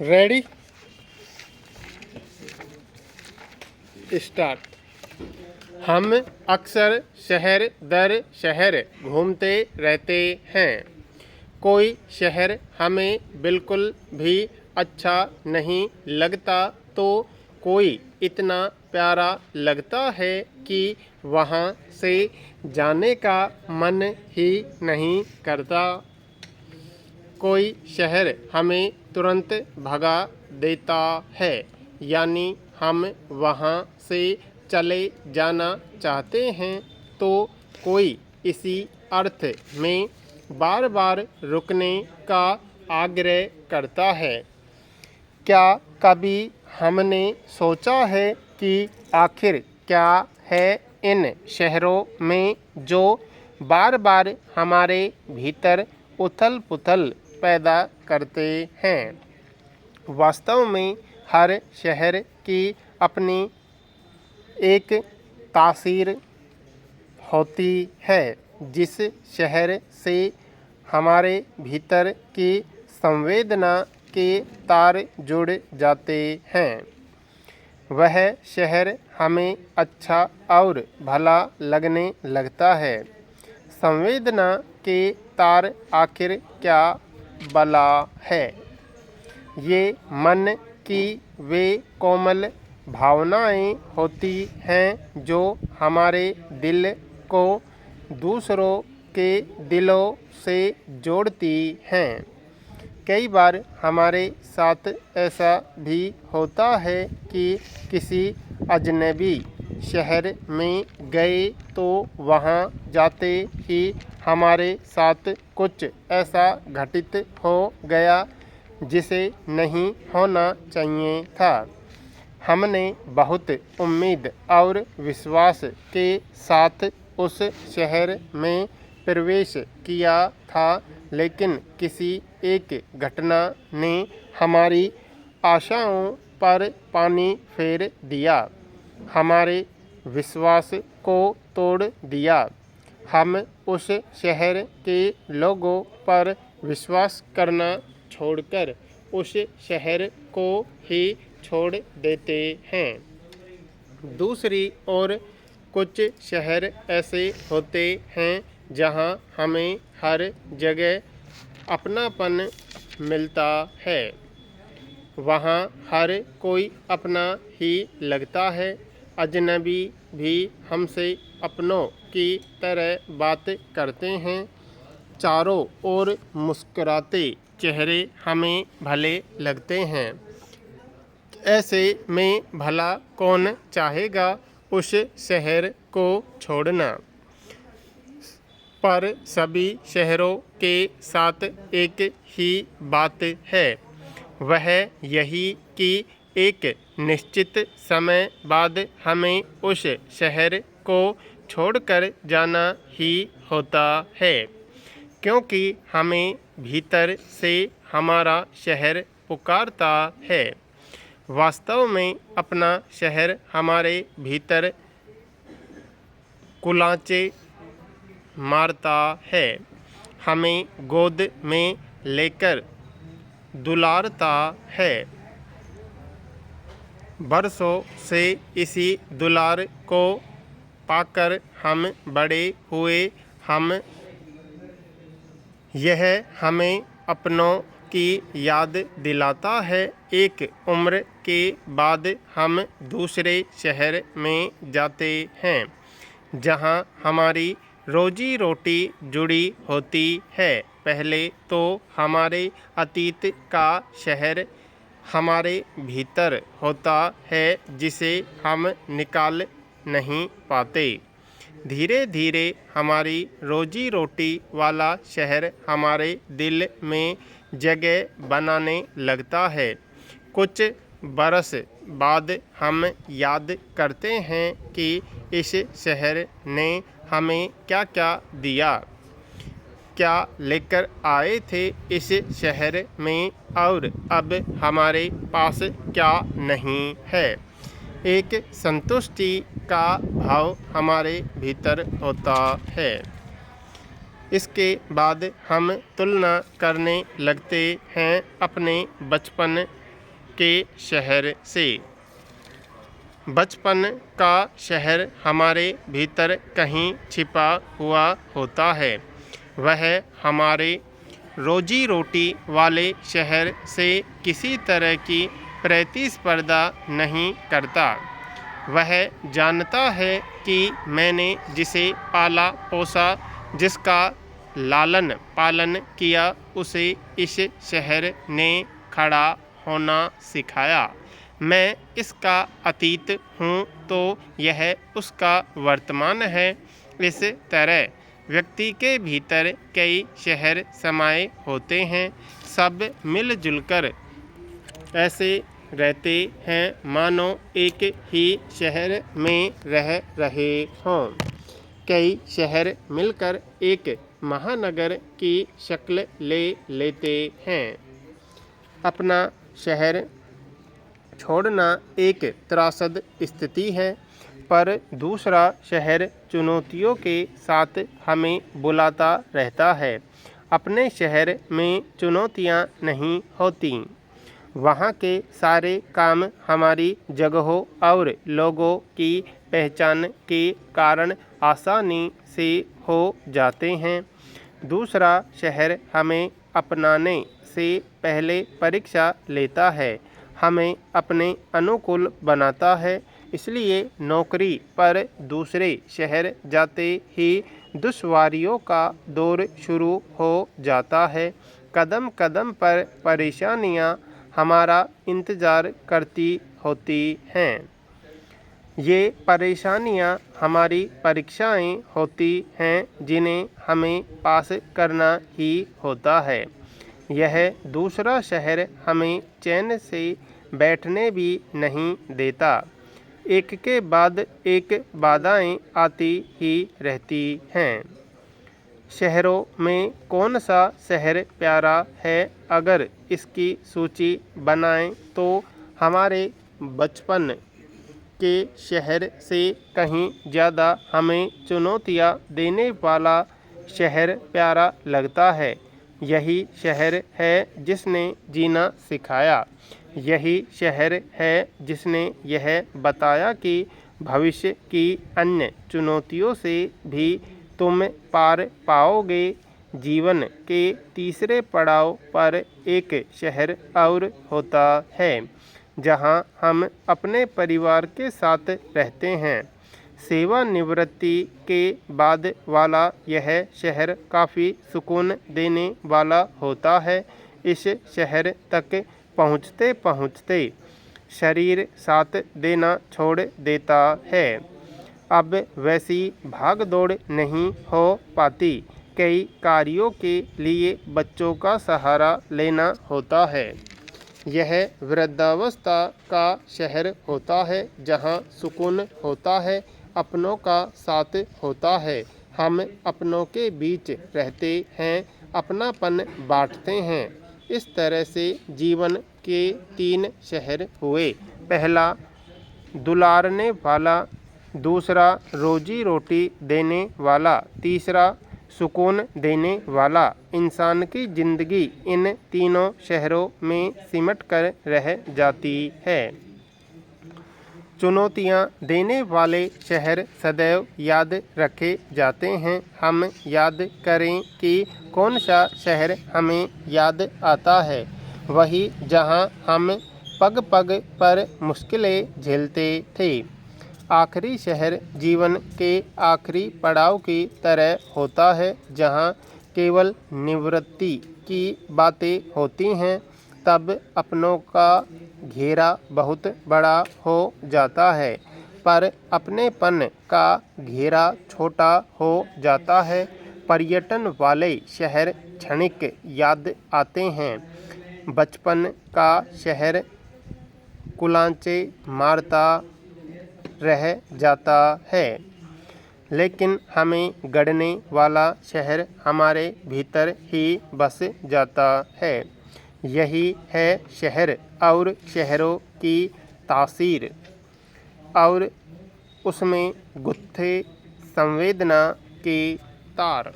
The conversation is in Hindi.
Ready start. हम अक्सर शहर दर शहर घूमते रहते हैं। कोई शहर हमें बिल्कुल भी अच्छा नहीं लगता तो कोई इतना प्यारा लगता है कि वहाँ से जाने का मन ही नहीं करता। कोई शहर हमें तुरंत भगा देता है, यानी हम वहाँ से चले जाना चाहते हैं, तो कोई इसी अर्थ में बार बार रुकने का आग्रह करता है। क्या कभी हमने सोचा है कि आखिर क्या है इन शहरों में जो बार बार हमारे भीतर उथल पुथल पैदा करते हैं? वास्तव में हर शहर की अपनी एक तासीर होती है। जिस शहर से हमारे भीतर की संवेदना के तार जुड़ जाते हैं, वह शहर हमें अच्छा और भला लगने लगता है। संवेदना के तार आखिर क्या बला है? ये मन की वे कोमल भावनाएं होती हैं जो हमारे दिल को दूसरों के दिलों से जोड़ती हैं। कई बार हमारे साथ ऐसा भी होता है कि किसी अजनबी शहर में गए तो वहाँ जाते ही हमारे साथ कुछ ऐसा घटित हो गया जिसे नहीं होना चाहिए था। हमने बहुत उम्मीद और विश्वास के साथ उस शहर में प्रवेश किया था, लेकिन किसी एक घटना ने हमारी आशाओं पर पानी फेर दिया, हमारे विश्वास को तोड़ दिया। हम उस शहर के लोगों पर विश्वास करना छोड़कर उस शहर को ही छोड़ देते हैं। दूसरी ओर कुछ शहर ऐसे होते हैं जहां हमें हर जगह अपनापन मिलता है। वहाँ हर कोई अपना ही लगता है। अजनबी भी हमसे अपनों की तरह बात करते हैं। चारों ओर मुस्कुराते चेहरे हमें भले लगते हैं। ऐसे में भला कौन चाहेगा उस शहर को छोड़ना? पर सभी शहरों के साथ एक ही बात है, वह यही कि एक निश्चित समय बाद हमें उस शहर को छोड़कर जाना ही होता है, क्योंकि हमें भीतर से हमारा शहर पुकारता है। वास्तव में अपना शहर हमारे भीतर कुलांचे मारता है, हमें गोद में लेकर दुलारता है। बरसों से इसी दुलार को पाकर हम बड़े हुए। यह हमें अपनों की याद दिलाता है। एक उम्र के बाद हम दूसरे शहर में जाते हैं जहां हमारी रोजी रोटी जुड़ी होती है। पहले तो हमारे अतीत का शहर हमारे भीतर होता है, जिसे हम निकाल नहीं पाते। धीरे धीरे हमारी रोजी रोटी वाला शहर हमारे दिल में जगह बनाने लगता है। कुछ बरस बाद हम याद करते हैं कि इस शहर ने हमें क्या क्या दिया, क्या लेकर आए थे इस शहर में, और अब हमारे पास क्या नहीं है। एक संतुष्टि का भाव हमारे भीतर होता है। इसके बाद हम तुलना करने लगते हैं अपने बचपन के शहर से। बचपन का शहर हमारे भीतर कहीं छिपा हुआ होता है। वह हमारे रोजी रोटी वाले शहर से किसी तरह की प्रतिस्पर्धा नहीं करता। वह जानता है कि मैंने जिसे पाला पोसा, जिसका लालन पालन किया, उसे इस शहर ने खड़ा होना सिखाया। मैं इसका अतीत हूँ तो यह उसका वर्तमान है। इस तरह व्यक्ति के भीतर कई शहर समाये होते हैं। सब मिलजुल कर ऐसे रहते हैं मानो एक ही शहर में रह रहे हों। कई शहर मिलकर एक महानगर की शक्ल ले लेते हैं। अपना शहर छोड़ना एक त्रासद स्थिति है, पर दूसरा शहर चुनौतियों के साथ हमें बुलाता रहता है। अपने शहर में चुनौतियाँ नहीं होती। वहाँ के सारे काम हमारी जगहों और लोगों की पहचान के कारण आसानी से हो जाते हैं। दूसरा शहर हमें अपनाने से पहले परीक्षा लेता है, हमें अपने अनुकूल बनाता है। इसलिए नौकरी पर दूसरे शहर जाते ही दुश्वारियों का दौर शुरू हो जाता है। कदम कदम पर परेशानियां हमारा इंतज़ार करती होती हैं। ये परेशानियां हमारी परीक्षाएं होती हैं, जिन्हें हमें पास करना ही होता है। यह दूसरा शहर हमें चैन से बैठने भी नहीं देता। एक के बाद एक बाधाएं आती ही रहती हैं। शहरों में कौन सा शहर प्यारा है? अगर इसकी सूची बनाएं तो हमारे बचपन के शहर से कहीं ज़्यादा हमें चुनौतियां देने वाला शहर प्यारा लगता है। यही शहर है जिसने जीना सिखाया। यही शहर है जिसने यह बताया कि भविष्य की अन्य चुनौतियों से भी तुम पार पाओगे। जीवन के तीसरे पड़ाव पर एक शहर और होता है, जहां हम अपने परिवार के साथ रहते हैं। सेवानिवृत्ति के बाद वाला यह शहर काफ़ी सुकून देने वाला होता है। इस शहर तक पहुँचते पहुँचते शरीर साथ देना छोड़ देता है। अब वैसी भाग दौड़ नहीं हो पाती। कई कार्यों के लिए बच्चों का सहारा लेना होता है। यह वृद्धावस्था का शहर होता है, जहाँ सुकून होता है, अपनों का साथ होता है। हम अपनों के बीच रहते हैं, अपनापन बांटते हैं। इस तरह से जीवन के 3 शहर हुए। पहला दुलारने वाला, दूसरा रोजी रोटी देने वाला, तीसरा सुकून देने वाला। इंसान की ज़िंदगी इन तीनों शहरों में सिमट कर रह जाती है। चुनौतियाँ देने वाले शहर सदैव याद रखे जाते हैं। हम याद करें कि कौन सा शहर हमें याद आता है। वही जहां हम पग पग पर मुश्किलें झेलते थे। आखिरी शहर जीवन के आखिरी पड़ाव की तरह होता है, जहां केवल निवृत्ति की बातें होती हैं। तब अपनों का घेरा बहुत बड़ा हो जाता है, पर अपनेपन का घेरा छोटा हो जाता है। पर्यटन वाले शहर क्षणिक याद आते हैं। बचपन का शहर कुलांचे मारता रह जाता है, लेकिन हमें गढ़ने वाला शहर हमारे भीतर ही बस जाता है। यही है शहर और शहरों की तासीर, और उसमें गुत्थे संवेदना के तार।